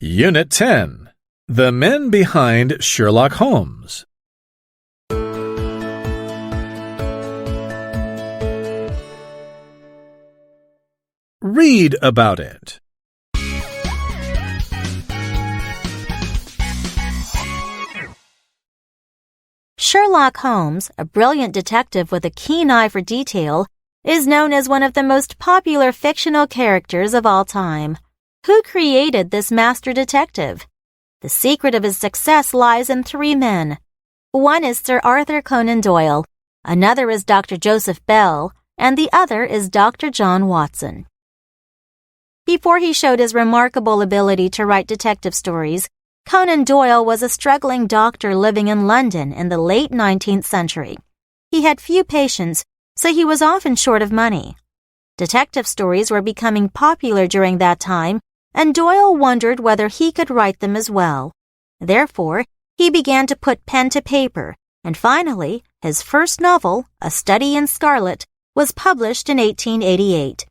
Unit 10. The Men Behind Sherlock Holmes. Read about it. Sherlock Holmes, a brilliant detective with a keen eye for detail, is known as one of the most popular fictional characters of all time. Who created this master detective? The secret of his success lies in three men. One is Sir Arthur Conan Doyle, another is Dr. Joseph Bell, and the other is Dr. John Watson. Before he showed his remarkable ability to write detective stories, Conan Doyle was a struggling doctor living in London in the late 19th century. He had few patients, so he was often short of money. Detective stories were becoming popular during that time, and Doyle wondered whether he could write them as well. Therefore, he began to put pen to paper, and finally, his first novel, A Study in Scarlet, was published in 1888.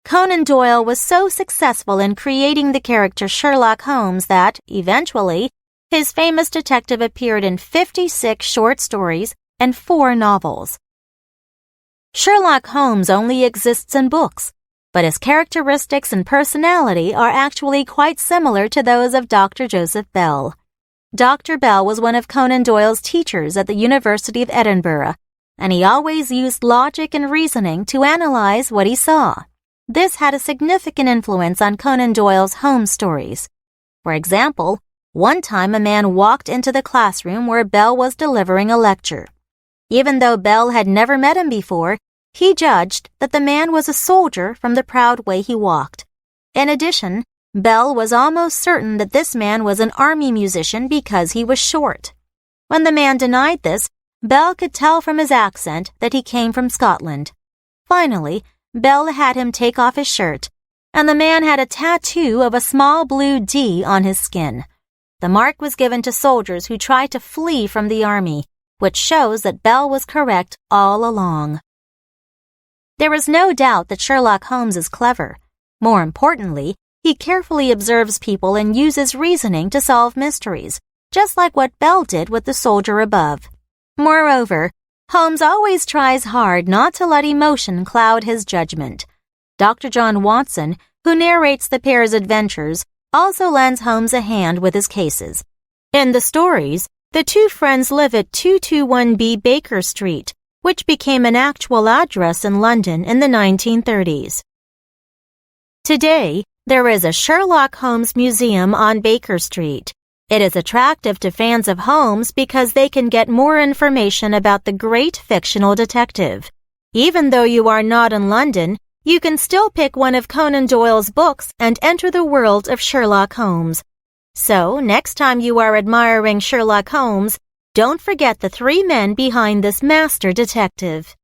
Conan Doyle was so successful in creating the character Sherlock Holmes that, eventually, his famous detective appeared in 56 short stories and 4 novels. Sherlock Holmes only exists in books, but his characteristics and personality are actually quite similar to those of Dr. Joseph Bell. Dr. Bell was one of Conan Doyle's teachers at the University of Edinburgh, and he always used logic and reasoning to analyze what he saw. This had a significant influence on Conan Doyle's Holmes stories. For example, one time a man walked into the classroom where Bell was delivering a lecture. Even though Bell had never met him before, he judged that the man was a soldier from the proud way he walked. In addition, Bell was almost certain that this man was an army musician because he was short. When the man denied this, Bell could tell from his accent that he came from Scotland. Finally, Bell had him take off his shirt, and the man had a tattoo of a small blue D on his skin. The mark was given to soldiers who tried to flee from the army, which shows that Bell was correct all along. There is no doubt that Sherlock Holmes is clever. More importantly, he carefully observes people and uses reasoning to solve mysteries, just like what Bell did with the soldier above. Moreover, Holmes always tries hard not to let emotion cloud his judgment. Dr. John Watson, who narrates the pair's adventures, also lends Holmes a hand with his cases. In the stories, the two friends live at 221B Baker Street, which became an actual address in London in the 1930s. Today, there is a Sherlock Holmes Museum on Baker Street. It is attractive to fans of Holmes because they can get more information about the great fictional detective. Even though you are not in London, you can still pick one of Conan Doyle's books and enter the world of Sherlock Holmes. So, next time you are admiring Sherlock Holmes, don't forget the three men behind this master detective.